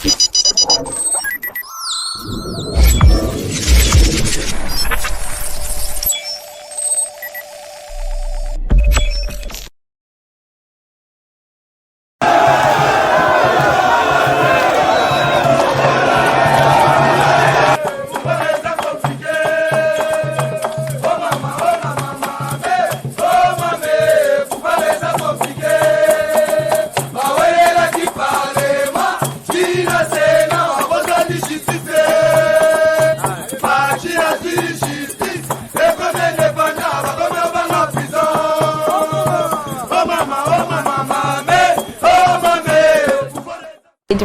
Du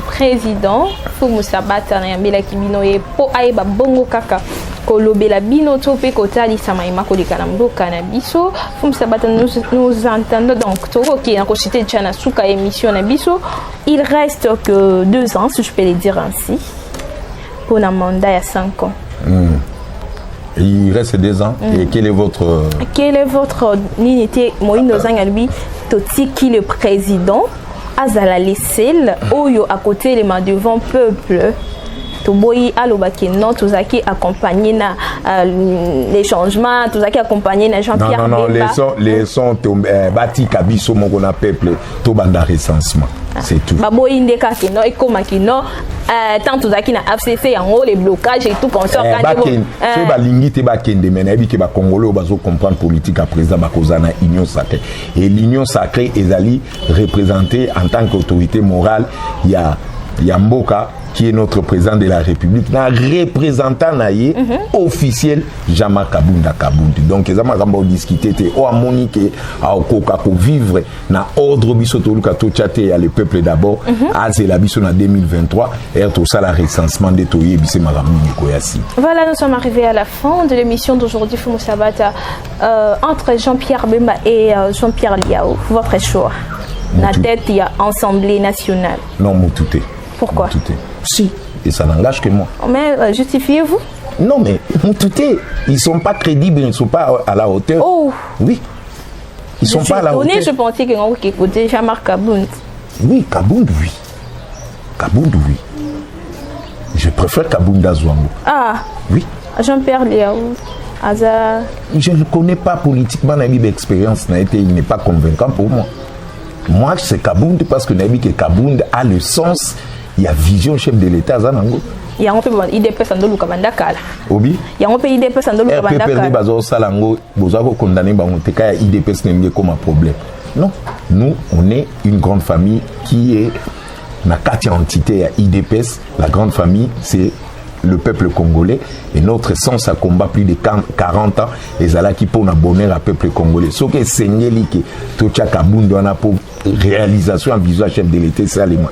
président Fumu Sabata na yambela kibino ye po ayeba bongo kaka kolobela bino to pe kotali samaima kolika na mboka na biso. Fumu Sabata nous entendons donc toko qui na ko citer chana suka émission na biso. Il reste que 2 ans, si je peux le dire ainsi, pour un mandat à 5 ans. Il reste 2 ans. Et quel est votre unité Moïse Nozangalbi Toti qui le président Azala Lessel Oyo à côté les mains devant peuple Toboyi Alobaki non Tozaki accompagné na les changements Tozaki accompagné na Jean-Pierre non les sons bati kabiso moko na peuple to banda recensement c'est tout baboyi ndeka kino ekoma kino tant Tozaki na FCC yango les blocages et tout comme ça c'est balingi te bakende mena ebiki ba congolais bazo comprendre politique à présent bakozana union sacrée et l'union sacrée ezali représentée en tant qu'autorité morale il y a Mboka qui est notre président de la République, un représentant officiel, Jean-Marc Kabunda Kabundi. Donc, ils ont discuté, au Monique, à Okoka, pour vivre dans l'ordre Bissotoluka Tochate à le peuple d'abord, à la Bisson en 2023, et tout ça, le recensement des Toye, Bissé Maramou Nikoyasi. Voilà, nous sommes arrivés à la fin de l'émission d'aujourd'hui, Fumu Sabata, entre Jean-Pierre Bemba et Jean-Pierre Liao. Votre choix. La tête, il y a Assemblée nationale. Non, Moutouté. Pourquoi? Moutouté. Si, et ça n'engage que moi. Mais justifiez-vous? Non, mais Moutouté, ils ne sont pas crédibles, ils ne sont pas à la hauteur. Oh. Oui. Ils ne sont pas à la hauteur. Je pensais que vous écoutez Jean-Marc Kabound. Oui, Kabound, oui. Kabound, oui. Je préfère Kabound à Zouango. Ah. Oui. Jean-Pierre Liaou. Aza. Je ne le connais pas politiquement, l'expérience il n'est pas convaincant pour moi. Moi, c'est Kabound parce que Kabound a le sens. Il y a vision chef de l'État Zanango. Il y a un peu IDP Sandolo Kabandaka. Obi. Il y a un peu IDP Sandolo Kabandaka. RPPRD Bazo Salango, Bozako condamné Bangoteka IDP Snemge comme un problème. Non, nous on est une grande famille qui est la 4 entités à IDPS. La grande famille c'est le peuple congolais et notre sens à combat plus de 40 ans et Zala qui pour un bonheur à peuple congolais. Ce que c'est Nielike Tocha Kabound on a pour réalisation en visage chef de l'État c'est allemand.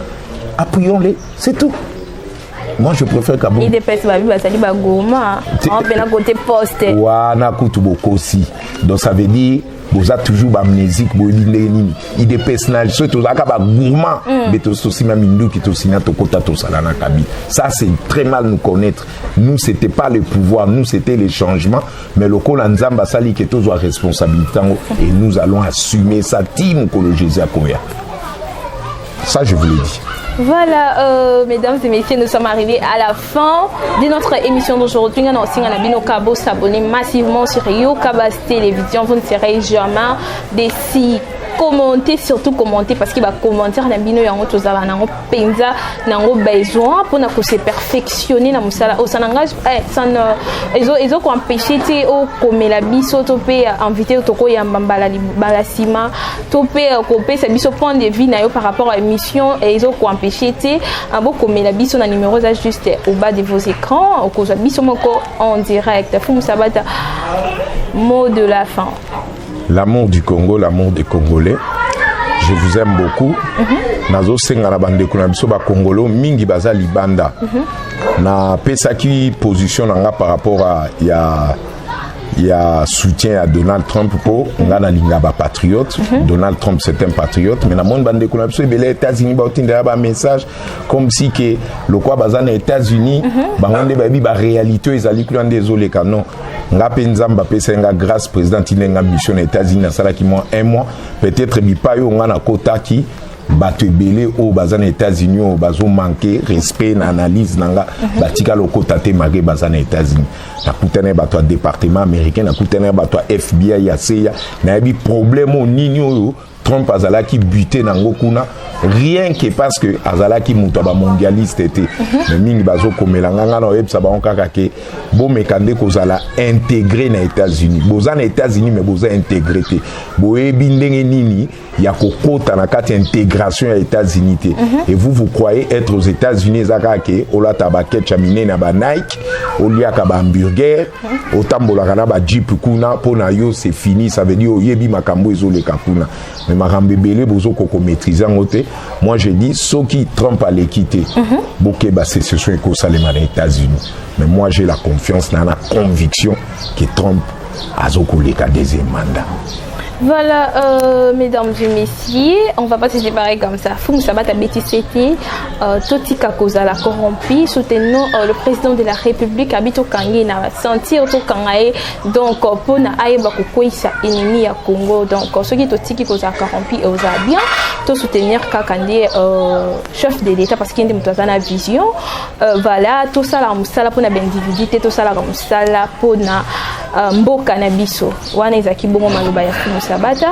Appuyons-les, c'est tout. Moi, je préfère Kabound. Il dépêche ma vie, ça dit Bagoma. On peut la côté poste. Ouana Koutuboko aussi. Donc ça veut dire, vous avez toujours amnésique, il dépêche na, surtout là, gourmand, mais aussi même Indou qui aussi na tokota to salana kabi. Ça c'est très mal nous connaître. Nous c'était pas le pouvoir, nous c'était les changements, mais le Kolanzamba sali qui est toujours responsabilité et nous allons assumer ça. Team Jésus à Koya. Ça je vous l'ai dit. Voilà, mesdames et messieurs, nous sommes arrivés à la fin de notre émission d'aujourd'hui. Nous avons aussi s'abonner massivement sur Yokabas Télévision. Vous ne serez jamais déçus. Commenter, surtout commenter parce qu'il va commenter dans bino yango tozala nango penza nango besoin pour na ko se perfectionner na musala au sanangage ezo ko empêcher te o komela biso to pe inviter to ko ya mbala balasima to pe ko pe sa biso point de vue na yo par rapport à émission et ezo ko empêcher te abo komela biso na numéro ça juste au bas de vos écrans au ko biso moko en direct. Fumu Sabata, mot de la fin. L'amour du Congo, l'amour des Congolais. Je vous aime beaucoup. Nazo senga na bande kuna biso ba Congolo mingi baza libanda. Na pesa ki position nga par rapport à il y a soutien à Donald Trump pour ngana linga ba patriote. Donald Trump c'est un patriote mais na monde bande kuna biso les États-Unis ba otindera ba message comme si que le quoi baza na États-Unis ba ngonde ba bi ba réalité ezali kuna désolé canon. Nga penzamba pesa nga grâce président inenga mission aux États-Unis na sala ki moi 1 mois peut-être mi pa yo nga na kota ki bato ebele au bazan États-Unis au bazo manquer respect na analyse nanga batika lokota te mage bazan États-Unis na kutana bato département américain na kutana bato FBI ya CIA na bi problème au nini oyo Trump azalaki buté nango kuna rien que parce que azalaki muto ba mondialiste était mais mingi bazo komelanga ngana oyebisa ba onkaka ke bo mekande kozala intégré na États-Unis boza na États-Unis mais boza intégré te boyebi ndenge nini ya kokota na kati intégration ya États-Unis te et vous croyez être aux États-Unis ezaka ke olata ba ketchamine na ba Nike oliaka ba hamburger otambolaka na ba Jeep kuna pona yo c'est fini ça veut dire oyebi makambo ezoleka kuna mais makambo belé bozo koko maîtriser ngote. Moi je dis ceux qui Trump a les quitté boké ba sécession écosalema aux États-Unis mais moi j'ai la confiance dans la conviction que Trump a zokoleka deuxième mandat. Voilà, mesdames et messieurs, on va pas se séparer comme ça. Fou Moussabata Bétissété, Totika Kozala corrompu, soutenons le président de la République, Abito Kangi, na sentir tout Kangae, donc pour na aïba kukoisa ennemi à Congo, donc ceux qui Totiki Kozala corrompu et osa bien, tout soutenir Kakandé, chef de l'État, parce qu'il y a une vision. Voilà, tout ça la Moussala pour na bendividité, tout ça la Moussala pour na Mboka na biso. Wana ezaki bongo maloba ya Sabata.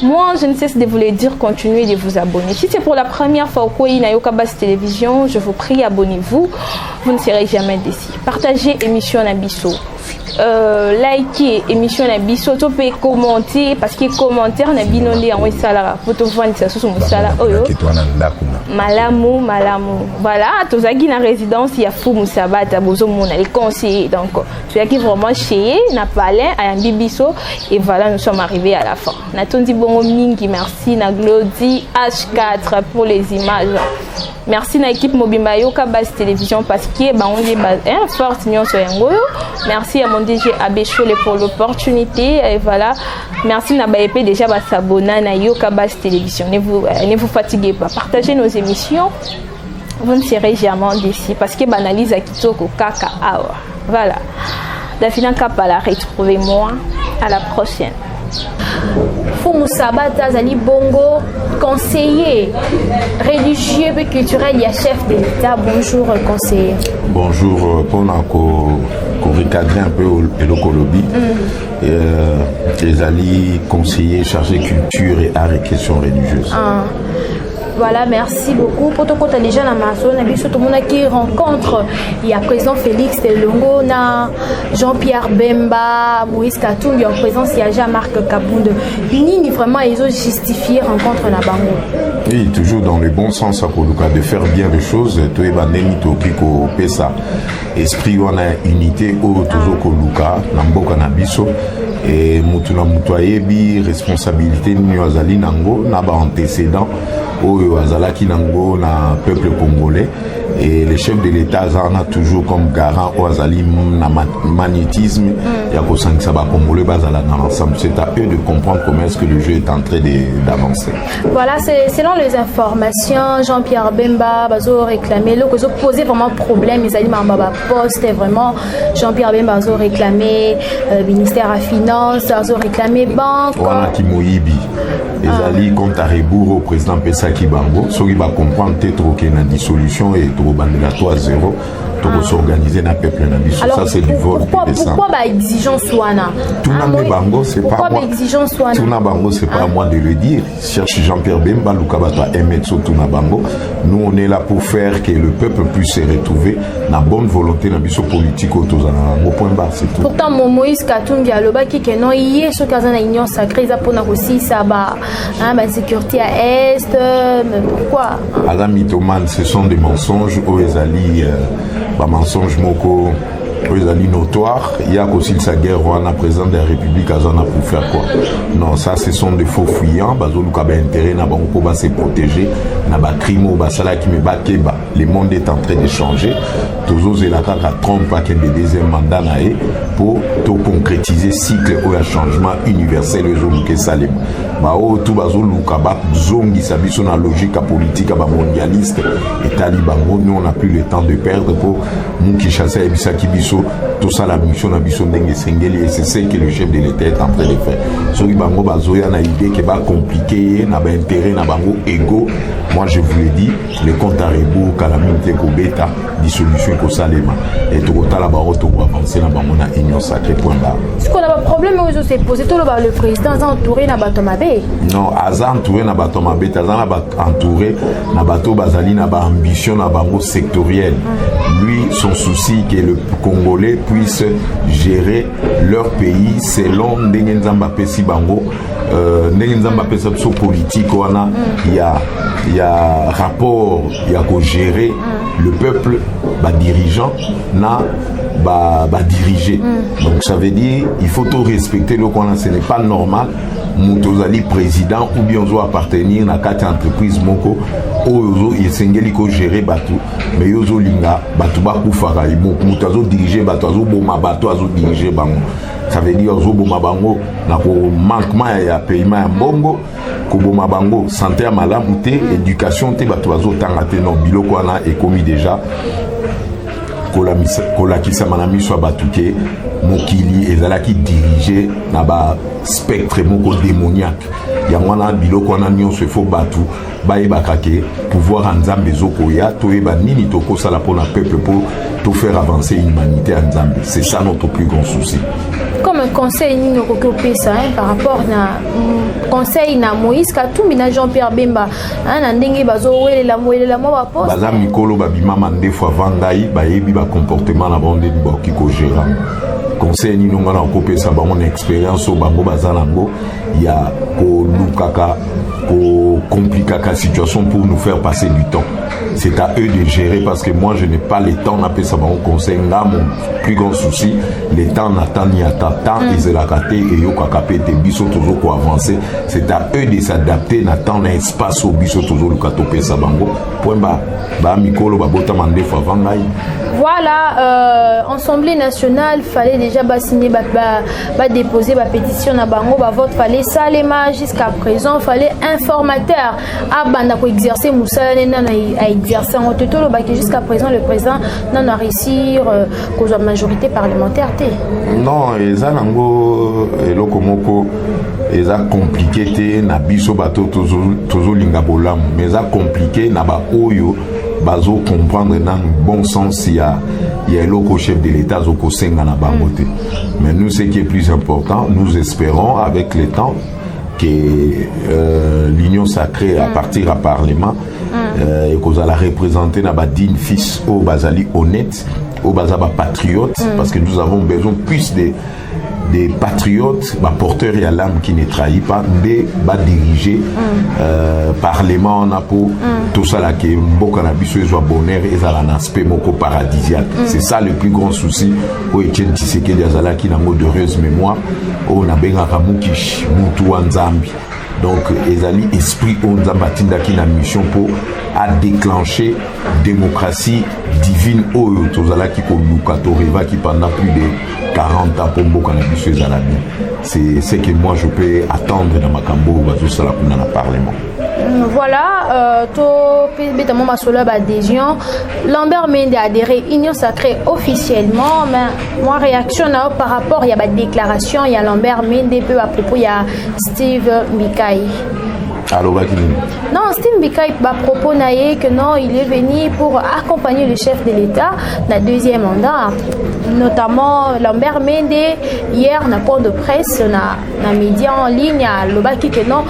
Moi, je ne cesse de vous le dire, continuez de vous abonner. Si c'est pour la première fois au Kouï na Yokabas Télévision, je vous prie, abonnez-vous. Vous ne serez jamais déçus. Partagez émission Nabiso. Likez émission Nabiso. Tu peux commenter parce que commentaire Nabilonde en Wissala. Vous pouvez voir ça sur Moussala. Malamu. Voilà, tous qui na résidence, il y a Fou Moussabata, Bozo Mouna, les conseillers. Donc, tu as qui vraiment chez n'a pas l'air à un bibiso. Et voilà, nous sommes arrivés à la fin. Natondi Bongo Mingi, merci. Na Glody H4 pour les images. Merci à l'équipe Mobimba Yoka Base Télévision parce que on est forte union sur Yangoyo. Merci à mon DG Abéchole pour l'opportunité. Et voilà. Merci à BAP déjà à s'abonner à Yoka Base Télévision. Ne vous fatiguez pas. Partagez nos émissions. Vous ne serez jamais déçus parce que banalise à Kitoko Kaka Awa. Voilà. Dafina Kapala, retrouvez-moi. À la prochaine. Fou Moussabata Zali Bongo, conseiller religieux et culturel, il y a chef de l'État. Bonjour conseiller. Bonjour, pour recadrer un peu le Kolobi. Les alliés conseillers chargés culture et art et questions religieuses. Voilà, merci beaucoup. Pour tout le déjà la maison, on a vu tout le monde qui rencontre. Il y a président Félix Telongo, Jean-Pierre Bemba, Moïse Katumbi, en présence il y a Jean-Marc Kabunde. Nini vraiment ils ont justifié rencontre la bango. Oui, toujours dans le bon sens pour le cas de faire bien les choses. Tout est banni to kiko pesa. Esprit on a unité au toujours ko luka namboka na biso. Et mutuna mutoyebi responsabilité ni azali nango na ba antécédent oyo azalaki nango na peuple congolais et le chef de l'État a toujours comme garant au azali na magnétisme ya ko sangisa ba congolais bazala dans l'ensemble. C'est à eux de comprendre comment est-ce que le jeu est en train d'avancer. Voilà, c'est selon les informations Jean-Pierre Bemba bazo réclamé le que posé vraiment problème ils allaient mamba poste vraiment Jean-Pierre Bemba bazo réclamé ministère à finance bazo réclamé banque wana kimoyibi ezali compte à rebours au président Pesa Kibango soki va comprendre peut-être qu'il y a une dissolution et tout bandela 3-0 pour s'organiser dans le peuple na biso. Ça c'est du vol. Pourquoi ba exigence wana tout na bango c'est pas moi tout na bango c'est pas à moi de le dire. Cherche Jean-Pierre Bemba Lukabato Emetso tout na bango. Nous on est là pour faire que le peuple puisse se retrouver na bonne volonté na biso politique autour au point bas c'est tout. Pourtant Moïse Katumbi alobaki que non hier ce cas na union sacrée za pona aussi ça ba sécurité à est mais pourquoi Adam Mitoman ce sont des mensonges au ezali mensonge moko ezali notoire. Il y a aussi sa guerre rwanda président de la République azana pour faire quoi? Non, ça ce sont des faux fuyants bazoluka ba intérêt na bango pour se protéger na ba crime ba sala qui me bakeba. Le monde est en train de changer. Toujours et la Trump a qu'un deuxième mandat pour tout concrétiser cycle ou un changement universel aux salem. Bao tout bazoluka ba zongi sabiso na logique politique mondialiste et taliban. Nous on n'a plus le temps de perdre pour nous qui chasser bisaki biso tout ça la mission na biso ndenge sengeli et c'est ce que le chef de l'État est en train de faire. Soki bango bazoya na idée que ba compliqué na ba intérêt na bango ego, moi je vous le dis, les comptes à rebours calamité ko beta dissolution ko salema et tout kota la baro to avancer na bango na union sacrée point barre. Ce qu'on a un problème où se poser tout le président a entouré na bato mabe. Non, aza entouré na bato mabe, aza na entouré na bato bazali na ba ambition na bango sectorielle. Lui, son souci que le Congolais puisse gérer leur pays selon ndenge nzamba pesi bango ndenge nzamba pesa so politique wana il y a rapport il y a ko gérer le peuple ba dirigeant na ba diriger. Donc ça veut dire il faut tout respecter le qu'on ce n'est pas normal Moutozali président ou bien on appartenir na quatre entreprise moko ozo yesengeli ko gérer batu mais yozo linga batu ba kufaka moutazo diriger batu azo boma batu azo diriger bango. Ça veut dire ozo boma bango na ko manquement ya paiement ya mbongo ko boma bango santé ya malamu te éducation te batu azo tanga te non biloko na ekomi déjà kolakisa manami so batuke mokili ezalaki dirigé na ba spectre moko démoniaque yango wana biloko wana nyonso fo batu bayebaka ke pouvoir nzambe ezokoya toyeba nini tokosala mpona peuple pour tout faire avancer l'humanité en Zambie. C'est ça notre plus grand souci. Comme un conseil nous occupé ça par rapport na conseil na Moïse Katumbi na Jean-Pierre Bemba na ndenge bazowelela mo ba poste baza mikolo babima mande fois vangai bayebi ba comportement na bonde ni ba kiko gérant conseil ni nonga na kopesa bango na expérience o bango bazana ngo ya ko lukaka ko compliquer la situation pour nous faire passer du temps. C'est à eux de gérer parce que moi je n'ai pas le temps d'appeler ça mon conseil. Là, mon plus grand souci, le temps n'attend ni attend tant ils la raté et yo kakapé te biso toujours pour avancer. C'est à eux de s'adapter n'attend un espace au biso toujours le katopé ça bango. Point ba mikolo ba bota mande fa vangai. Voilà, Assemblée nationale fallait déjà signer déposer la pétition na bango ba vote fallait salema jusqu'à présent fallait informateur abanda ko exercer musala à exercer en tout le jusqu'à présent le président n'a réussi cause de majorité parlementaire té. Non, eza nango eloko moko eza compliqué té na biso bato tozo linga bolam mais eza compliqué na ba oyo bazo comprendre dans bon sens il y a le chef de l'État zoko senga na bangote. Mais nous ce qui est plus important, nous espérons avec le temps que l'union sacrée à partir à parlement et qu'on va la représenter na ba digne fils au bazali honnête au bazaba patriote parce que nous avons besoin plus des patriotes, porteurs et à l'âme qui ne trahit pas, de diriger parlement on a pour tout ça là qui beaucoup d'habitude soit bonheur et ça un aspect moko paradisiaque. C'est ça le plus grand souci au Etienne Tshisekedi Azala qui n'a mot d'heureuse mémoire on a benga kamukish mutu wanzambi. Donc ezali esprit on zambatinda qui na mission pour à déclencher démocratie divine au tozala qui ko lukato reva qui pendant plus de 40 ans pour beaucoup d'habitude ezalabi. C'est ce que moi je peux attendre dans ma cambo bazo sala kuna na parlement. Voilà, bétamment ma solo adhésion. Lambert Mende a adhéré Union Sacrée officiellement, mais moi réaction par rapport il y a une déclaration, il y a Lambert Mende peu à propos il y a Steve Mbikai. Alors, non, Steve Mbikai à propos que non, il est venu pour accompagner le chef de l'État dans le deuxième mandat. Notamment Lambert Mende hier n'a pas de presse na médias en ligne à Lobaki que non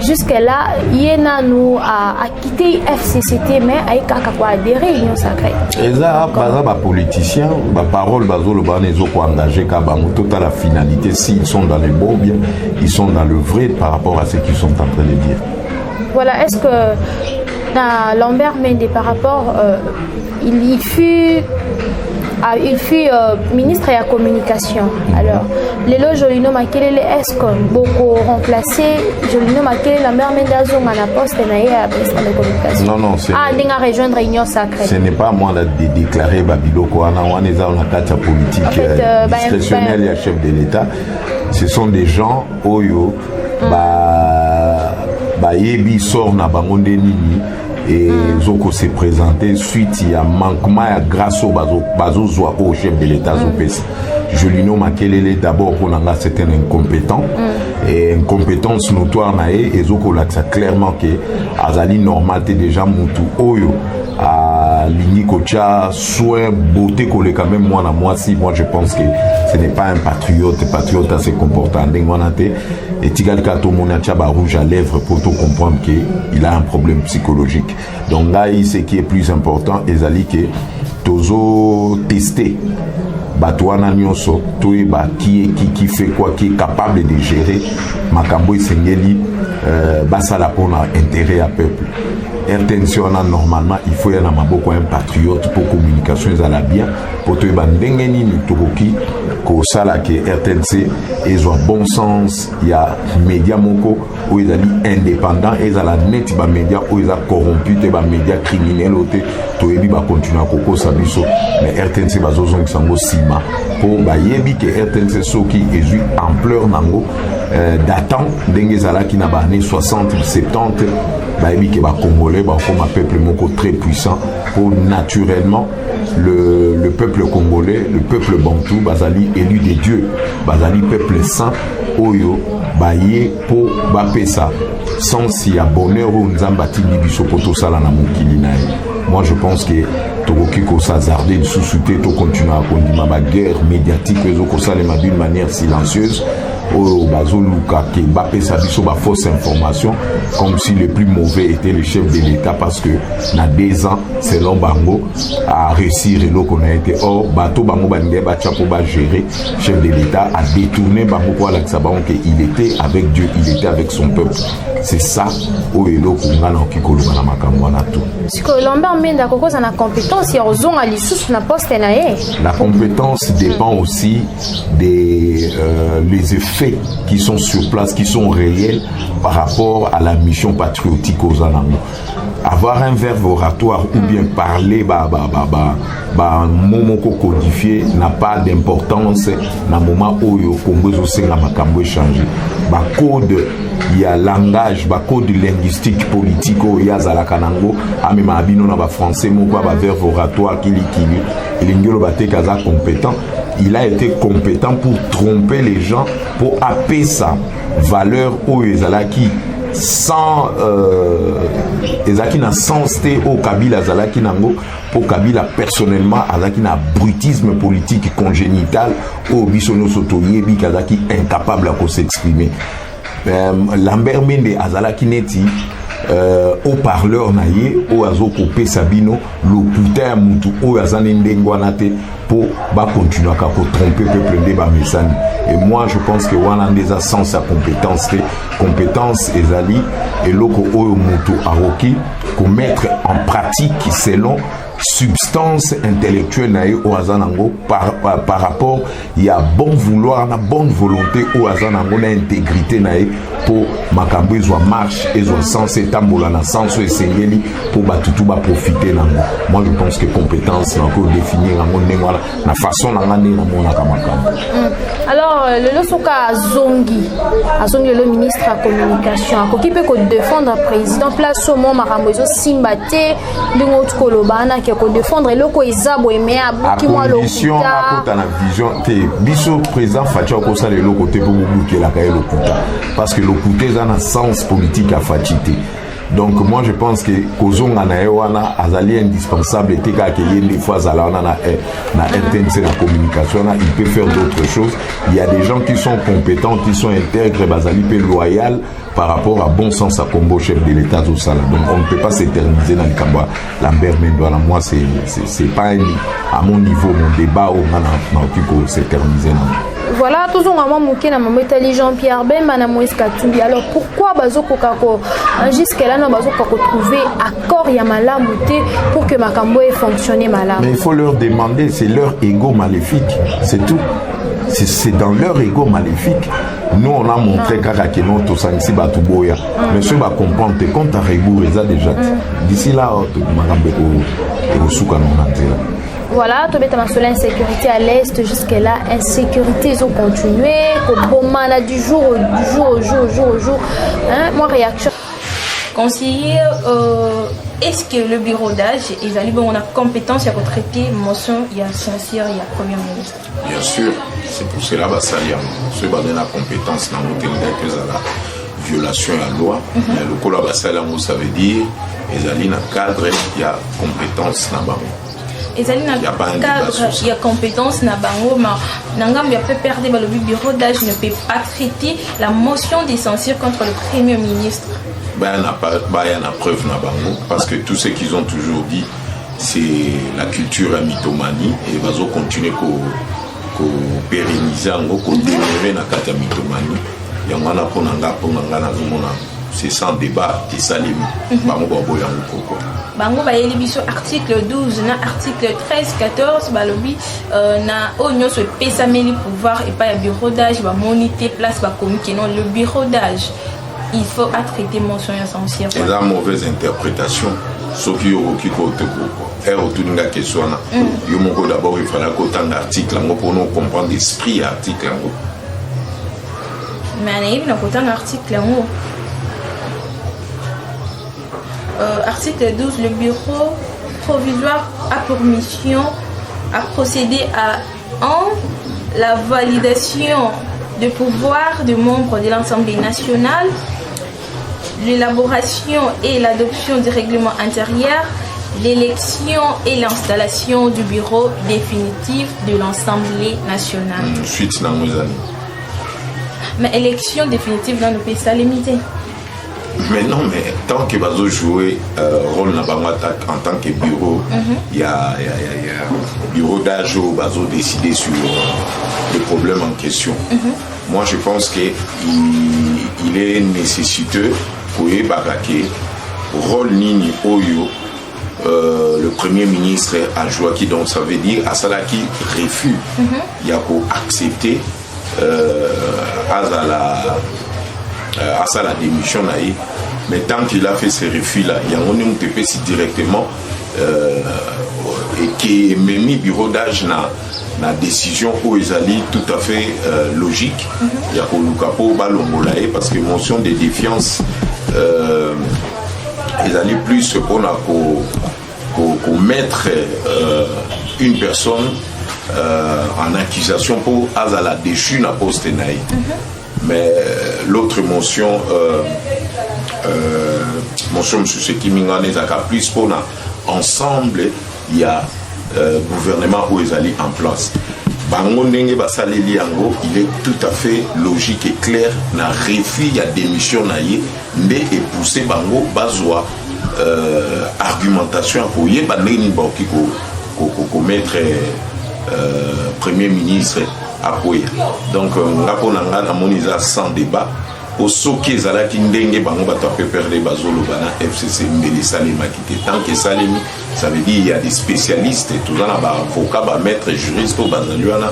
jusque là Yena nous a quitté FCCT mais avec quoi adhérer Union Sacrée. Et ça ba politicien ba parole bazo le banezo ko engagé ka ba toute la finalité s'ils sont dans les beaux bien ils sont dans le vrai par rapport à ce qu'ils sont en train de dire. Voilà, est-ce que dans Lambert Mende par rapport il fut ministre de la communication. Alors, Lelo Jolino Makele, est-ce que beaucoup remplacé Jolino Makele, la mère Mendazon à la poste et à ministre de la communication? Non, non, c'est. Ah, d'en rejoindre Union Sacrée. Ce n'est pas à moi de déclarer Babiloko, on est dans la carte politique discrétionnelle et chef de l'État. Ce sont des gens, Oyo, Yebi sort na bangonde nini. et Zoko s'est présenté suite il y a manquement à grâce au bazo au chef de l'État Zopes. Je lui nomme Makelele d'abord pour n'anga c'est un incompétent et incompétence notoire nae et Zoko l'a dit clairement que azali normalité déjà mutu oyo à Lini Kocha soin beauté collé quand même moi si moi je pense que ce n'est pas un patriote à se comporter et Tigal Kato Monacha rouge à lèvres pour tout comprendre qu'il a un problème psychologique. Donc là ce qui est plus important ezali que tozo tester Batouana Nyonso, qui fait quoi, qui est capable de gérer Makambo Sengeli, Basala pour intérêt à peuple. Intention normalement, il faut y avoir un patriote pour communication, ils allaient bien, pour te bandengeni Nutoroki, qu'au sala que RTNC, ils ont bon sens, il y a médias moko, où ils allaient indépendants, ils allaient net, les médias, où ils ont corrompu, les médias criminels, tout et va continuer à coco sabiso, mais RTNC va zozong sango sima, pour yebi que RTNC so qui est eu ampleur nango, datant, d'engezala qui n'a pas né 60, 70, yebi que va congolais, comme un peuple moko très puissant, pour naturellement le peuple congolais, le peuple bantou, bazali élu des dieux, bazali peuple saint, oyo, baye pour bapesa, sans si à bonheur ou nzambati bibiso poto sala na mokili nae. Moi je pense que Togoki ko s'hazarder de sous-souter, to continuer à conduire ma guerre médiatique, d'une manière silencieuse. Au Bazoluka qui Mbappé Sabiso ba fausse information comme si le plus mauvais était le chef de l'État parce que na 2 ans selon Bango a réussi et qu'on a été or bateau Bango Bangé Bachapo ba gérer chef de l'État a détourné Bango pour l'Axabon qu'il était avec Dieu, il était avec son peuple. C'est ça au elo kunga na kikolo na makambo na tout. Parce que Lambert Menda Koko ça na compétence ya ozong ali sous na poste na ye. La compétence dépend aussi des les effets qui sont sur place, qui sont réels par rapport à la mission patriotique aux Anango. Avoir un verbe oratoire ou bien parler momoko codifié n'a pas d'importance dans le moment où le Congo a changé. Code, il y a langage, code linguistique, politique, il y a Zalakanango, même abino na français, moko verbe oratoire il est compétent. Il a été compétent pour tromper les gens, pour appeler sa valeur au Ezalaki sans Ezaki n'a sens au Kabila Zalaki Nango pour Kabila personnellement Azaki n'a brutisme politique congénital au Bisono Sotoyebi Kazaki incapable à s'exprimer. Lambert Mende Azalaki Neti au parleur naïe au azoko pesabino locuteur mutu au azanende ngwanate pour continuer à tromper peuple de Bamesani. Et moi je pense que wana des sens sa compétence ezali et loko oyo mutu aroki pour mettre en pratique selon substance intellectuelle naïe au azanango par rapport il y a bon vouloir na bonne volonté au azanango na intégrité naïe pour makambo ezwa marche ezwa sens etambola na sens esengeli pour batutu ba profiter nango. Moi je pense que compétence na ko définir nango ndengwala na façon na ngane na mona kamakambo. Alors le soka azongi le ministre à communication qui peut défendre président place au moment makambo ezo simbate ndingo tukolobana qui ko défendre loko ezabo emeabu ki moi lo condition à na vision te biso président Fatia ko ça le côté pour bouquer la kaye lokuta parce que lokuta ça na sens politique à fatité. Donc moi je pense que kozonga na ewana azali indispensable et ka ke yende fois ala na RTNC la communication il peut faire d'autres choses. Il y a des gens qui sont compétents, qui sont intègres, bazali pe loyal par rapport à bon sens à combo chef de l'État au Sala. Donc on ne peut pas s'éterniser dans le Kamba. Lambert Mendouala, moi c'est pas à mon niveau mon débat où on s'éterniser dans. Voilà, toujours à moi mouké na mametali Jean-Pierre Bemba na Moïse Katumbi. Alors pourquoi bazoko kako jusqu'à là nous bazoko kako trouver accord ya malamuté pour que Makambo ait fonctionné malam. Mais il faut leur demander, c'est leur ego maléfique, c'est tout. C'est dans leur ego maléfique. Nous on a montré que non to sanksi batuboya. Monsieur va comprendre te compte à rebours ça déjà. D'ici là Makambo ko suka non antela. Voilà, tout bête sur l'insécurité à l'est jusqu'à là, insécurité ils ont continué, au bon mana du jour au jour. Hein, moi réaction. conseiller, est-ce que le bureau d'âge on a compétence à traiter motion il y a censure il y a premier ministre? Bien sûr, c'est pour cela que ça y a la compétence dans l'hôtel de la violation à la loi. Mais le collab ça veut dire il y a cadre, il y a compétence dans il y a compétence na bango mais nangam ya peut perdre le bureau d'âge ne peut pas traiter la motion de censure contre le premier ministre. Il y a une preuve na bango parce que tout ce qu'ils ont toujours dit c'est la culture à mythomanie et ils vont continuer à pérenniser ko démarrer na kata mythomanie yangana ponanga c'est sans débat et salim bango boya ngoko bango ba yeli biso article 12 na article 13 14 balobi na onyo se pesa meli pouvoir et pas ya bureau d'âge ba moniter place ba communiquer non le bureau d'âge il faut traiter mention essentielle. C'est la mauvaise interprétation ce qui est autour de la question d'abord il fallait qu'autant d'articles pour nous comprendre l'esprit article mais il y a autant d'articles article 12, le bureau provisoire a pour mission à procéder à la validation de pouvoir des membres de l'Assemblée nationale, l'élaboration et l'adoption du règlement intérieur, l'élection et l'installation du bureau définitif de l'Assemblée nationale. Suite dans nos amis. Mais élection définitive dans le pays, ça limité. Mais non, mais tant que Bazo jouer rôle en tant que bureau, il y a bureau d'âge où Bazo décider sur le problème en question. Moi, je pense qu'il est nécessiteux pour ébarquer rôle Nini Oyo, le Premier ministre a joué qui, donc ça veut dire à cela qui refuse, il y a pour accepter à ça la démission là, mais tant qu'il a fait ce refus là, il y a un TP directement et qui est mis bureau d'âge na décision où ils allaient tout à fait logique. Il y a pour Lukapo Balongolae parce que mention de défiance ils allaient plus pour mettre une personne en accusation pour Azala déchu na poste naï. Mais l'autre mention mention sur ce qui m'engage plus pour ensemble il y a gouvernement où ils allaient en place. Bango ndenge basaleli yango, il est tout à fait logique et clair na refus il y a démission na ye ndé et pousser bango bazwa argumentation pour yeba ndenge baoki ko mettre premier ministre Apoya. Donc, on a moniza sans débat. Au soké zalaki ndenge bango bato peut perdre bazolo bana FCC mbeli salima kité. Tant que salimi, ça veut dire il y a des spécialistes et tout ça ba avocat ba maître juriste au bazaluana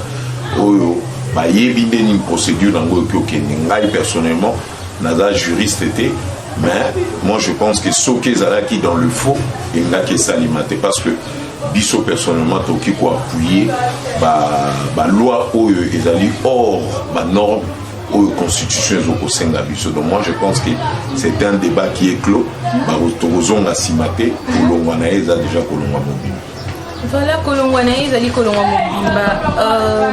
oyo ba yebi ndeni procédure nango okende. Ngai personnellement naza juriste était mais moi je pense que soké zalaki dans le faux et ngaki salimate parce que biso personnellement toki ko appuyer ba loi oyo ezali hors ba norme oyo constitution au senga biso. Donc moi je pense que c'est un débat qui est clos ba tozonga simate kolongwana eza déjà kolongwa mobile. Voilà,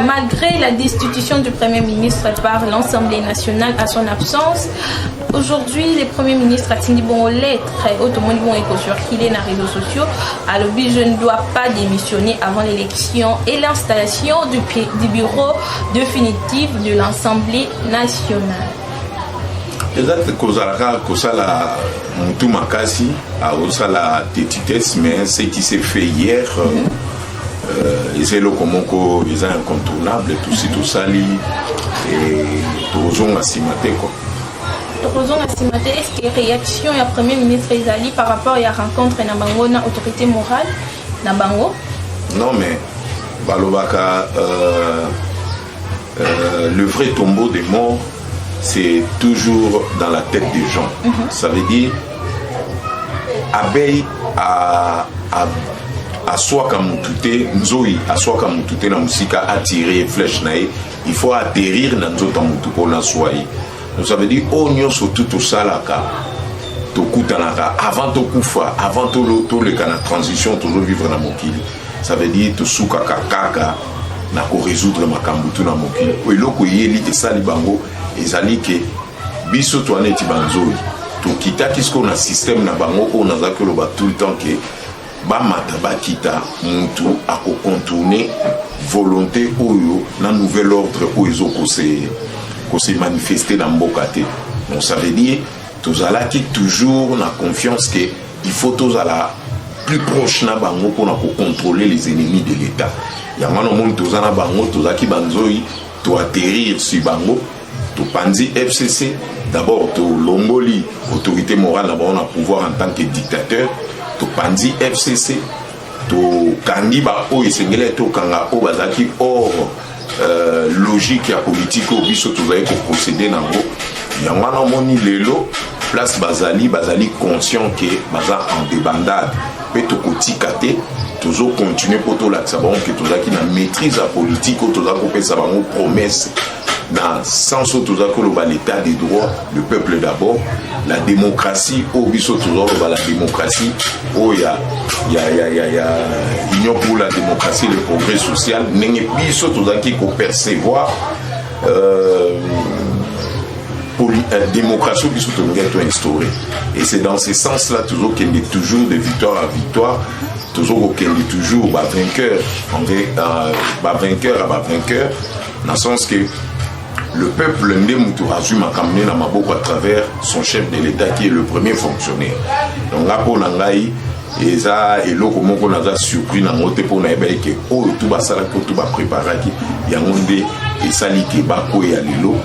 malgré la destitution du Premier ministre par l'Assemblée nationale à son absence, aujourd'hui, le Premier ministre a signé bon lettre au monde qu'il est dans les réseaux sociaux. Alors, je ne dois pas démissionner avant l'élection et l'installation du bureau définitif de l'Assemblée nationale. Exact, Kosala Moutou Makasi a la tétitesse, mais ce qui s'est fait hier, c'est le Komoko, ils sont incontournables, tout ça, et Tozon Asimate. Tozon Asimate, est-ce que réaction du Premier ministre Ezali par rapport à la rencontre Nabango na autorité morale Nabango? Non, mais Balobaka, le vrai tombeau des morts, c'est toujours dans la tête des gens. Ça veut dire abeille à soi comme tout est nzoi à soi comme tout est na musika attirer flèche nae il faut atterrir dans nzoto mutu pour na soyer. Donc ça veut dire on yo surtout tout ça là ka tokutanaka avant tokufa avant toleka na transition tozovivre na mokili. Ça veut dire tosukaka kaka na ko résoudre makambo tu na mokili eloko yeli esali bango ezali ke biso toaneti banzoi tokitaki siko na système na bango oyo nazaki oloba tout le temps ke bamata bakita muntu akocontourner volonté oyo na nouvel ordre oyo ezokose manifester na mboka te. Donc ça veut dire tozalaki toujours na confiance que il faut tozala plus proche na bango pour contrôler les ennemis de l'État. Yango no monde tozana bango tozaki banzoi to atterrir sur bango to panzi FCC d'abord to longoli autorité morale na bango na pouvoir en tant que dictateur to panzi FCC to kangi ba o esengele to kanga o bazaki or logique ya politique au biso tozali ko procéder nango. Yango no moni lelo place bazali conscient que baza en débandade pe to kotikate toujours continuer pour tout l'accès que tout ça qui na maîtrise la politique ou tout ça qu'on peut savoir une promesse dans sens où tout ça que l'état des droits le peuple d'abord la démocratie au biso toujours la démocratie où il y a union pour la démocratie le progrès social n'est biso tout ça qui peut percevoir démocratie qui sont instaurée et c'est dans ce sens là toujours qu'il est toujours de victoire à victoire toujours qu'il est toujours vainqueur à vainqueur dans le sens que le peuple à travers son chef de l'État qui est le premier fonctionnaire. Donc là pour Nangaï et ça et l'eau comment on a surpris dans notre pour n'avoir que oh tout va ça tout va préparer qui y a monde et ça qui ba ko ya lilo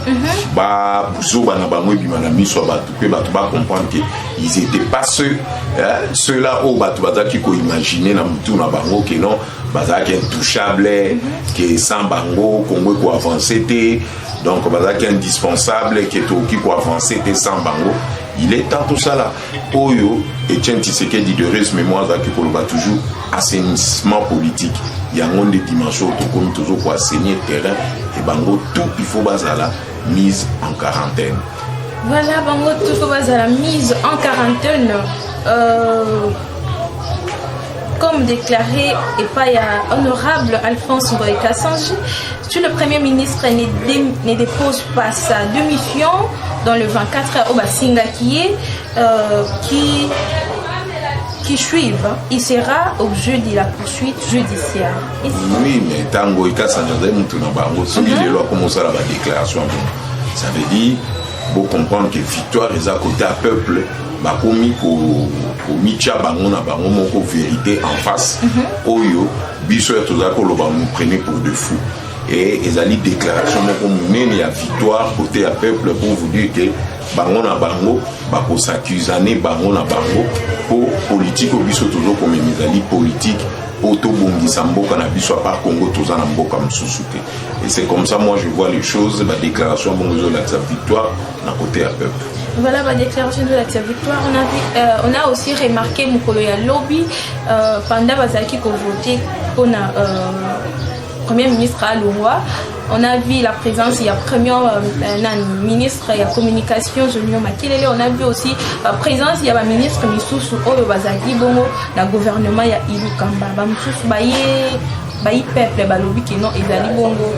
ba buzoba na bango bimana miso ba tout ba comprendre que ils étaient pas ceux-là au ba tout ba qui ko imaginer na mutu na bango que non baza qui intouchable que sans bango Congo ko avancer té donc baza qui indispensable que to qui ko avancer té sans bango. Il est temps tout ça là. Oyo Etienne Tshisekedi de reste mémoire qui va toujours assainissement politique. Il y a des dimensions comme toujours pour assainir le terrain et bango tout il faut baser la mise en quarantaine. Voilà bango tout il faut baser la mise en quarantaine. Comme déclaré et pas honorable Alphonse Ngoï Kassanji, si le Premier ministre ne dépose pas sa démission dans le 24 heures au Basinga qui suivent, il sera objet de la poursuite judiciaire. Oui, mais Tango et Kassanji, les lois commencent à la déclaration. Ça veut dire, vous comprendre que victoire est à côté à peuple. Bakomi pour micha bango na bango moko vérité en face oyo biso ya tozako lo ba nous prenez pour de fous et ezali déclaration moko munene ya victoire côté à peuple pour vous dire que bango na bango bako s'accusaner bango na bango pour politique biso tozo comme ezali politique autobongisa mboka na biso à part Congo toza na mboka msusu te et c'est comme ça moi je vois les choses la déclaration bongo la victoire na côté à peuple. Voilà la déclaration de la victoire. On a aussi remarqué Mukolo ya lobby pendant bazaki ko voter pour le premier ministre à Louroy. On a vu la présence, il y a premier ministre, il y a communication, Jolio Makilele. On a vu aussi la présence, il y a le ministre Misusu Oyo Bazaki Bongo, le gouvernement, il y a Ilu Kamba. Misusu Bayi peuple, Balobi qui non, Ezali Bongo.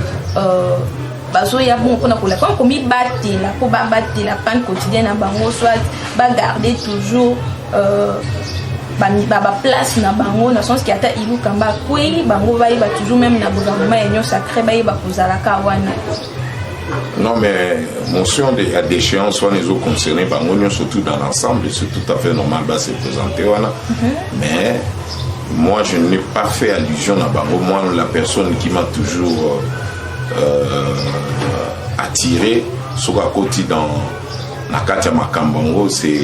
Bazoya bon qu'on a pour la quand comme il battre la pour battre la panne quotidienne à bango soit garder toujours ba place na bango na sens qui ata ilu kamba kweli bango va toujours même na gouvernement union sacré ba kozala ka wana. Non mais motion de à déchéance soit les autres concernés bango surtout dans l'ensemble c'est tout à fait normal ba se présenter wana mais moi je n'ai pas fait allusion à bango moi la personne qui m'a toujours attiré sur la côté dans la Katia Makambongo, c'est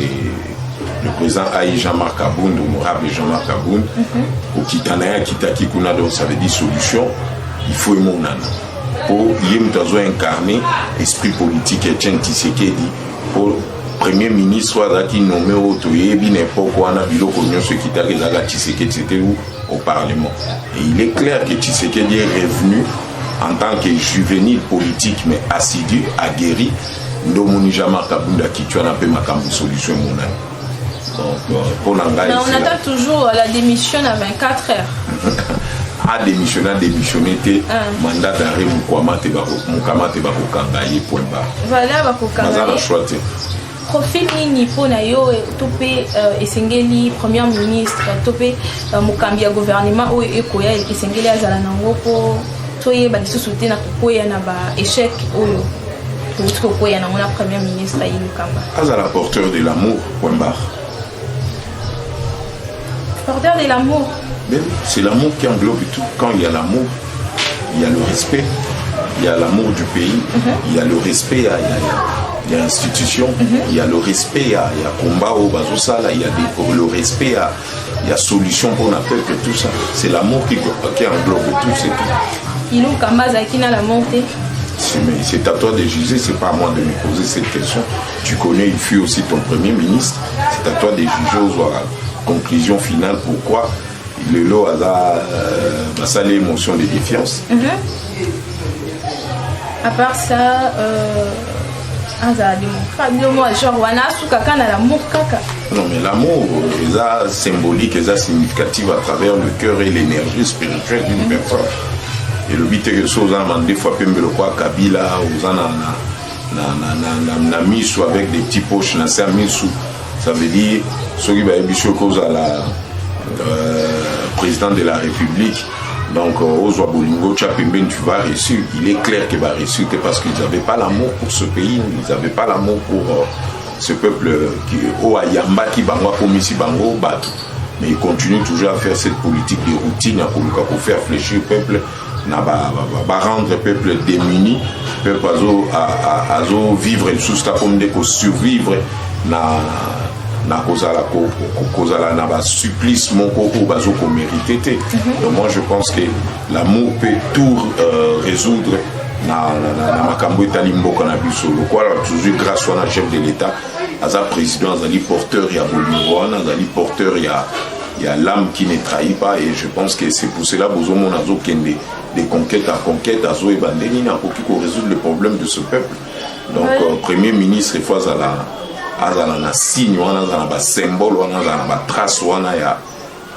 le président Aïe Jean-Marc Aboun, l'honorable Jean-Marc Aboun, au Kitanaya Kitaki Kuna, donc ça veut dire solution, il faut y monana. Pour y incarner l'esprit politique Etienne Tshisekedi, pour Premier ministre, soit qui nommé au Toyebi, n'importe quoi, on a vu l'opinion ce qui t'a réalisé Tshisekedi, c'était où au Parlement. Et il est clair que Tshisekedi est revenu en tant que juvénile politique mais assidu, aguerri, Ndomoni Jean-Marc Abounda qui tu as appelé ma solution monnaie. Donc, pour Nanga, mais on attend toujours la démission à 24 heures. A démissionné, mandat d'arrêt Mukama te bakokangaye point barre. Voilà, bakokangaye. Profil nini pona yo topé esengeli premier ministre topé mukambi ya gouvernement o ekoya esengeli azala nango po toye ba lisusu te na koya na ba échec oyo to koya na mona premier ministre yi mukamba. Azala porteur de l'amour point barre. Porteur de l'amour. C'est l'amour qui englobe tout. Quand il y a l'amour, il y a le respect, il y a l'amour du pays, il y a le respect, il y a l'institution, il y a le respect, il y a combat au Bazosala, il y a le respect, il y a solution pour le peuple, tout ça. C'est l'amour qui englobe tout, c'est tout. Il nous Kamaza qui n'a la montée. C'est à toi de juger, c'est pas à moi de me poser cette question. Tu connais, il fut aussi ton premier ministre. C'est à toi de juger aux conclusion finale pourquoi le lot a ça l'émotion de défiance. À part ça, non mais l'amour est symbolique, est significatif à travers le cœur et l'énergie spirituelle d'une personne. Et le but est que ça aux des fois le quoi Kabila aux na misu avec des petits poches na ça misu, ça veut dire ceux qui va ébicher cause à la président de la République. Donc, aux Bolingo, tu vas réussir. Il est clair qu'il va réussir parce qu'ils n'avaient pas l'amour pour ce pays, ils n'avaient pas l'amour pour ce peuple qui au Ayamba qui bangwa comme ici bango battu. Mais ils continuent toujours à faire cette politique de routine pour faire fléchir le peuple, pour rendre le peuple démuni, le peuple à vivre sous ça comme des survivre na kozala na ba supplice moko ko bazo ko mérité. Donc moi je pense que l'amour peut tout résoudre na makambo etali mboka na biso lokola toujours grâce à un chef de l'état aza président azali porteur ya bolingo azali porteur ya l'âme qui ne trahit pas, et je pense que c'est pour cela bozo mon azo kende de conquête à conquête azo ebandeni na ko résoudre le problème de ce peuple. Donc premier ministre il faut azala na signe wana azala ba symbole wana azala ba trace wana ya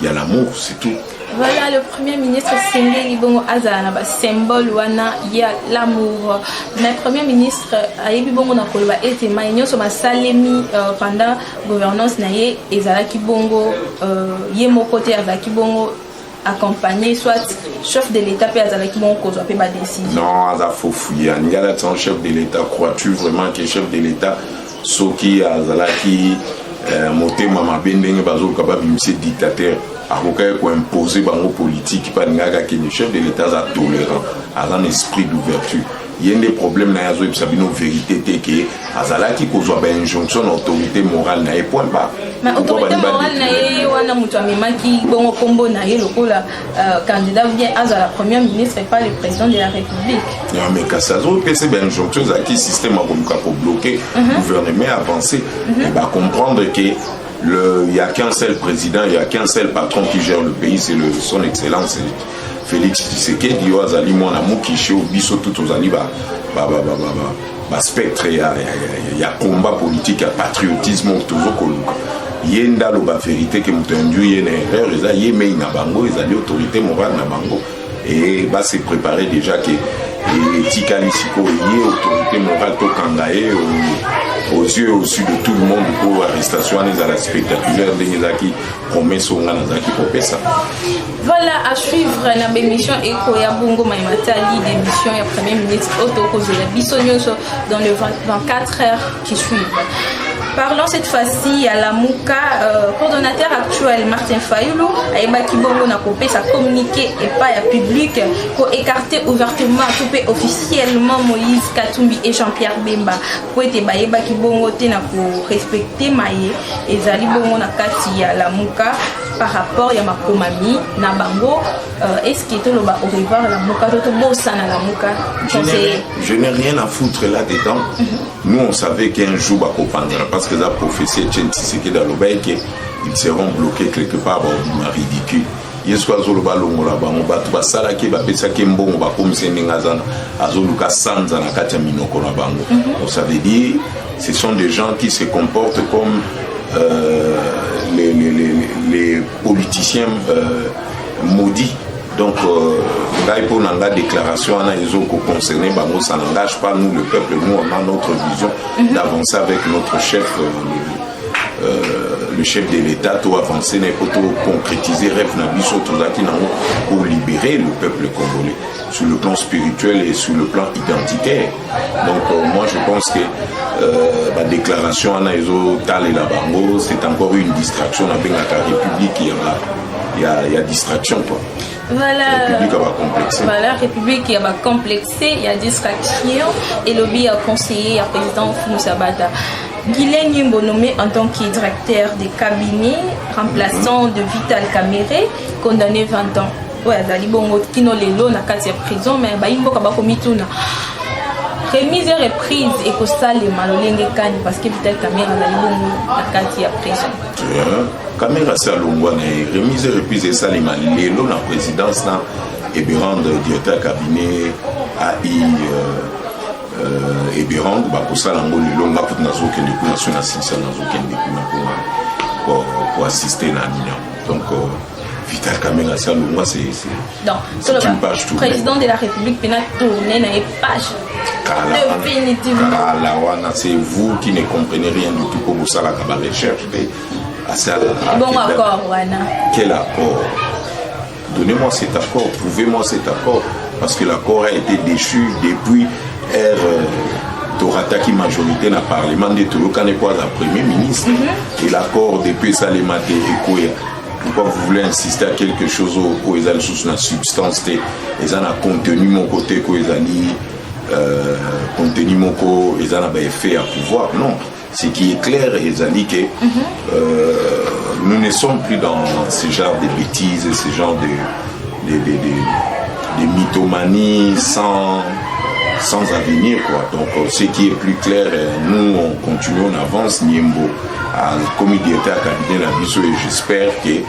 l'amour, c'est tout. Voilà, le premier ministre Sengeli Bongo azala na ba symbole wana ya l'amour. Mais premier ministre ayebi bongo na koloba ete maïnyo so salemi pendant gouvernance na ye ezalaki bongo ye mokote azalaki bongo accompagné soit chef de l'état pe azalaki bongo kozwa pe ba décision. Non, aza fofouya ngala ton chef de l'état, crois-tu vraiment que chef de l'état soki azalaki motema mabe ndenge bazoka babimisa dictateur akoka ko imposer bango politique pa ngaka ke le chef de l'état a tolérant, a un esprit d'ouverture. Il y a des problèmes na yazo ebisa bino vérité te ke azalaki kozwa ba injonction autorité morale na point bas. Mais autorité morale na ye wana mutu amemaki bongo kombo na ye lokola candidat bien azala premier ministre et pas le président de la République. Non mais kasazo pese ba injonction za ki système a komuka ko bloquer gouvernement avancer et ba comprendre que il y a qu'un seul président, il y a qu'un seul patron qui gère le pays, c'est son excellence Félix Tshisekedi. Yo azali mona mukishi obiso tout ozali ba spectre ya combat politique, ya patriotisme toujours koluka yenda lo ba vérité que mutendu yena erreur eza yeme na bango ezali autorité morale na bango et va se préparer déjà que tikali siko yé autorité morale to kangaé aux yeux au-dessus de tout le monde pour arrestation à la spectaculaire de Nizaki promesse au Nanazaki pour ça. Voilà, à suivre la émission Ekoya Bongo Maimatali, l'émission du Premier ministre Otoko Zola Bissonyoso dans les 24 heures qui suivent. Parlons cette fois-ci à la Mouka, coordonnateur actuel Martin Fayoulou, a Ebaki Bongo n'a coupé sa communiqué et pas à public pour écarter ouvertement, couper officiellement Moïse Katumbi et Jean-Pierre Bemba. Pour être Ebaki Bongo tena pour respecter Maye et Zali Bongo na kati à la Mouka par rapport à ma komami na bango. Est-ce qu'il est au revoir la Mouka, tout bossa na la Mouka? Je n'ai rien à foutre là-dedans. Nous on savait qu'un jour parce que la prophétie est dans le bail qu'ils seront bloqués quelque part au ridicule. Yeswazo le balongo la bango batu basala ke bapesa ke mbongo ba komisa ndingazana azoluka sanza na kati ya minoko na bango. Donc ça veut dire ce sont des gens qui se comportent comme les politiciens maudits. Donc, pour la déclaration, concerné, ça n'engage pas nous, le peuple. Nous, on a notre vision d'avancer avec notre chef, le chef de l'État, tout avancer, pour concrétiser rêve pour libérer le peuple congolais sur le plan spirituel et sur le plan identitaire. Donc, moi, je pense que la déclaration, c'est encore une distraction avec la République. Il y a distraction, quoi. Voilà. La République va complexer. Voilà, la République va complexer, il y a distraction et le lobby a conseillé à président Moussa Bata. Guylaine Yimbo nommé en tant que directeur des cabinets, remplaçant de Vital Kamere, condamné 20 ans. Ouais, Zali Bongo Kino Lelo na kati ya prison, mais Bayimbo Kabakomituna. Remise et reprise et que ça les malolenge kani parce que Vital Kamere Zali Bongo na kati ya prison. Kamera Salongwana, remise et reprise et ça les malolenge na présidence na Ebérand directeur cabinet AI. Ebérand bakosa lango lelo ngapo nazoke de kunation na sisa nazoke de pour assister na nina. Donc Vital Kamera Salongwa c'est une page tournée. Président de la République peut tourner dans une page définitivement. C'est vous qui ne comprenez rien du tout pour vous ça la recherche bon accord Wana. Quel accord? Donnez-moi cet accord, prouvez-moi cet accord parce que l'accord a été déchu depuis Torata qui majorité dans le Parlement de Toloka n'est pas un Premier ministre et l'accord depuis Salemate et Koya. Pourquoi vous voulez insister à quelque chose où ils ont sous la substance et ils ont contenu mon côté où ils ont contenu mon côté ils ont effet à pouvoir? Non, ce qui est clair ils ont dit que nous ne sommes plus dans ce genre de bêtises et ce genre de mythomanie sans avenir, quoi. Donc ce qui est plus clair, nous on continue, on avance Niembo à comité d'État cabinet la biso et j'espère que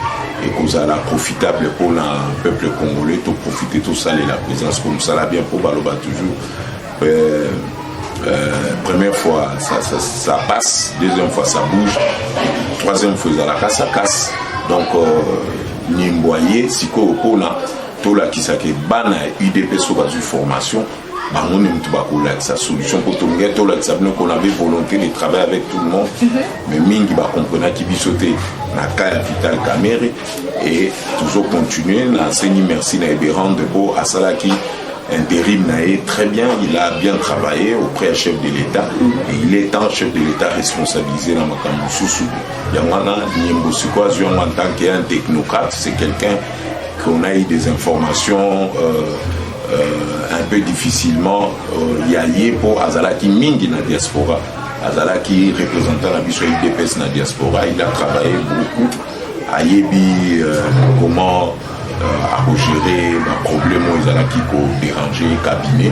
ça sera profitable pour le peuple congolais, tout profiter tout ça et la présence comme ça là bien pour Baloba toujours. Première fois ça passe, deuxième fois ça bouge, troisième fois ça casse. Donc Niemboyer siko opona tout là qui s'est bana UDP sur base de formation. Sa solution pour tout le monde, qu'on avait volonté de travailler avec tout le monde, mais Mingi va comprendre qui sauter na Kaya Vital Kamere et toujours continuer l'enseigner merci na Ebérand de Beau à Salaki intérim naé très bien, il a bien travaillé auprès du chef de l'État et il est temps chef de l'État responsabilisé dans Makamou Soussou. Yamana Niembo Sikoazio en tant qu'un technocrate, c'est quelqu'un qu'on a eu des informations un peu difficilement lié pour Azalaki Mingi na diaspora. Azalaki représentant la biso IDPS na diaspora, il a travaillé beaucoup à Yebi comment gérer les problèmes où Azalaki ko déranger cabinet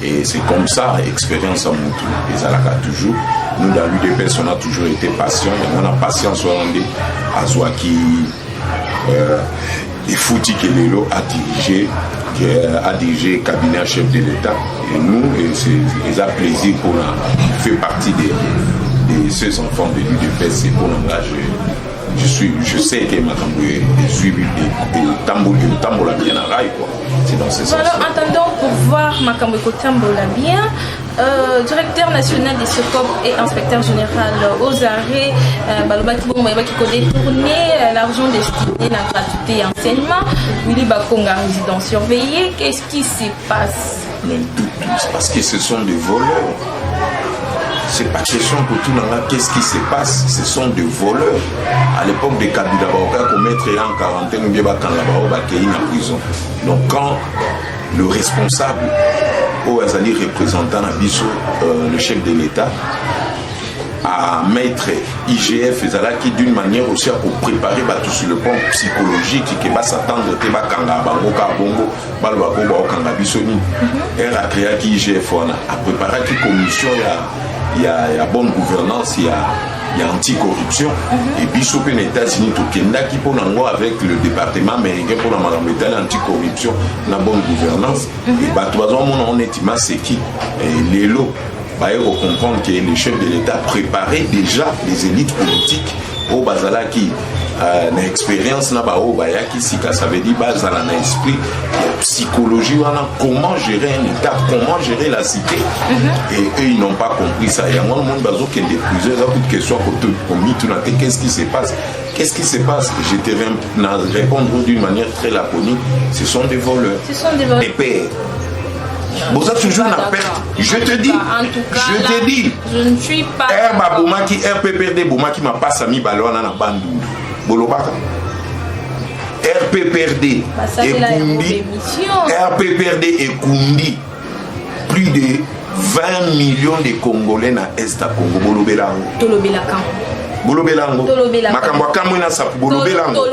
et c'est comme ça expérience à Moutou et Azalaka toujours nous dans l'UDPS on a toujours été patient et on a patience au rendez Azwaki et Fouti Kelelo a dirigé le cabinet chef de l'État et nous, c'est un plaisir pour faire partie de ces enfants de l'UDPS, c'est pour l'engager. Je sais que Makambo est suivi et Tambola bien à rail, quoi. C'est dans ce sens. Alors, entendons pour voir Makambo Tambola bien, directeur national des SOCOP et inspecteur général aux arrêts, Balobaki Bomba qui a détourné l'argent destiné à la gratuité et enseignement, Willy Bakonga résident surveillé. Qu'est-ce qui se passe? C'est parce que ce sont des voleurs. C'est pas question pour tout le monde. Qu'est-ce qui se passe? Ce sont des voleurs. À l'époque de Kabila, on mettrait en quarantaine ou bien quand la en prison. Donc quand le responsable, au Azali représentant le chef de l'État, à mettre IGF qui d'une manière aussi à préparer tout sur le plan psychologique qui va s'attendre IGF à préparer qui commission il y a bonne gouvernance il y a anticorruption et biso pe na États-Unis to kenda qui pour nango avec le département américain pour la malameta anticorruption na bonne gouvernance et bato bazomona on est c'est qui lelo comprendre que le chef de l'État préparait déjà les élites politiques au Bazalaki. L'expérience na ba bayaki sika, ça veut dire bazala na esprit psychologie comment gérer un état, comment gérer la cité. Et eux ils n'ont pas compris ça. Il y a un monde bazo qui est des plusieurs questions qu'est-ce qui se passe. Qu'est-ce qui se passe? Je te répondre d'une manière très laconique. Ce sont des voleurs. Ce sont des voleurs. Pépère. Bon, ça toujours n'a perte. Je te dis. Je ne suis pas. RPPRD Boumaki m'a pas sami ballon na bandou. Bolobaka. RPPRD et Kundi. RPPRD et Kundi. Plus de 20 millions de Congolais na Est à Congo. Bolobelango. Bolobelango. Makambo kamwina sapu bolobelango.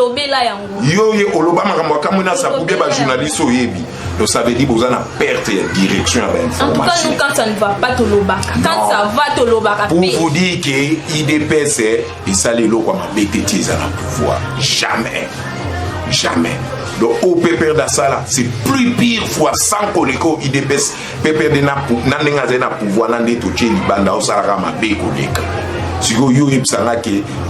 Yo ye oloba makambo kamwina sapu be ba journaliste oyebi. Donc ça veut dire que vous avez une perte de direction à l'information. En tout cas, nous, quand ça ne va pas, Tolobaka. Quand ça va, Tolobaka. Pour vous dire que l'IDPS et ça, les lots comme BTT, ça n'a pouvoir. Jamais. Jamais. Donc, au PPR d'Assala, c'est plus pire fois sans Koleko, IDPS, PPR de n'a pouvoir, n'a de toucher l'Ibanda, au Sarama, Békoleka. Si vous avez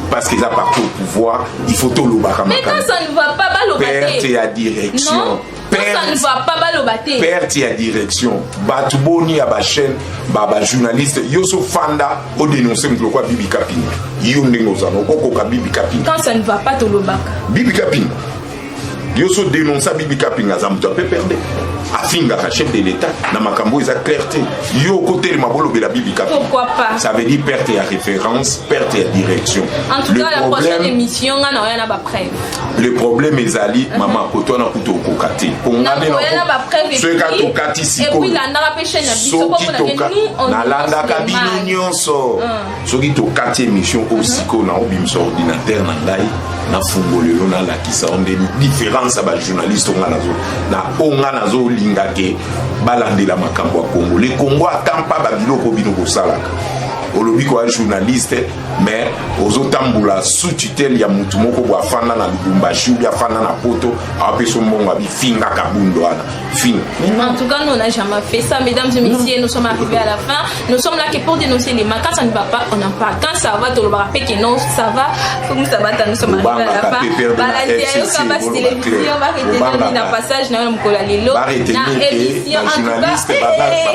parce qu'ils appartiennent au pouvoir, il faut Tolobaka. Mais quand ça ne va pas, perte à direction. Non. Ça ne va pas balobater. Perte à direction. Batuboni à la chaîne, baba journaliste, yoso fanda, au dénoncer le quoi Bibi Kaping. Bibi Kaping. Quand ça ne va pas, Tolobaka. Bibi Kaping. Yoso dénonce Bibi Kaping à Zamouta peut perdre. Afinga chef de l'État, na makambo ils a clarté. Yo côté de Mabolo de la Bibi Kaping. Pourquoi pas? Ça veut dire perte à référence, perte à direction. En tout cas, la prochaine émission, on n'a rien à preuve. Le problème est Ali, maman, koto na kuto kokati. On a pas preuve. Et puis la narapéché na biso pour nous na landa kabino nyonso. Soki to kati émission aussi ko na obimso ordinateur na ngai na fungolelo na la kisa on des différences à journaliste on a nazo lingake balande la makambo ya Congo. Le Congo attend pas babiloko bino ko salaka. Olobi ko journaliste mais ozotambula sous tutelle ya mutu moko bo afanda na Lubumbashi ou afanda na Poto apeso mbongo abi finga kabundo ana fin. En tout cas, nous n'a jamais fait ça, mesdames et messieurs, nous sommes arrivés à la fin. Nous sommes là que pour dénoncer les manques. Quand ça ne va pas, on en parle. Quand ça va, tout le monde que non, ça va. Comme ça va, nous sommes arrivés à la fin. Balancer au Kabas télévision, va retenir dans passage, na mkola lelo, na émission en tout cas.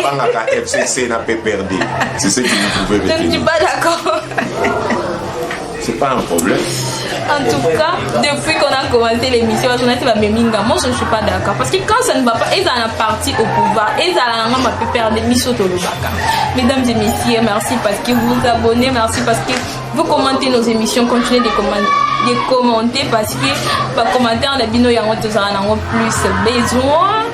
Babanga FCC n'a pas perdu. C'est ce que vous pouvez retenir. Je ne suis pas d'accord. C'est pas un problème. En tout cas, depuis qu'on a commenté l'émission, moi je ne suis pas d'accord. Parce que quand ça ne va pas, ils en ont parti au pouvoir, ils ont perdre Miso Tolobaka. Mesdames et messieurs, merci parce que vous vous abonnez, merci parce que vous commentez nos émissions, continuez de commenter parce que par commentaire, on a bino yango plus besoin.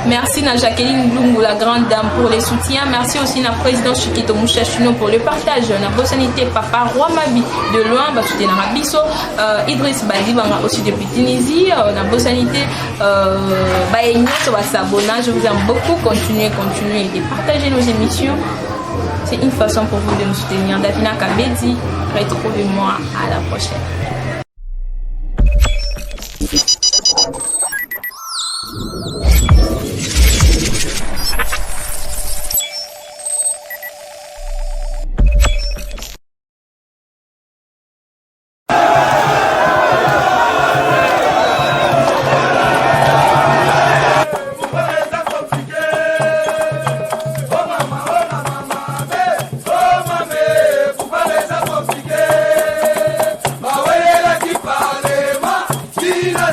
Merci à Jacqueline Lungu, la grande dame, pour les soutiens. Merci aussi à la présidente Chikito Mouchachino pour le partage. La Bossanité, Papa Roi Mabi de loin, soutenir Rabiso. Idriss Badi, aussi depuis Tunisie. La Bossanité, je vous aime beaucoup. Continuez et partagez nos émissions. C'est une façon pour vous de nous soutenir. Davina Kabedi, retrouvez-moi à la prochaine. Tina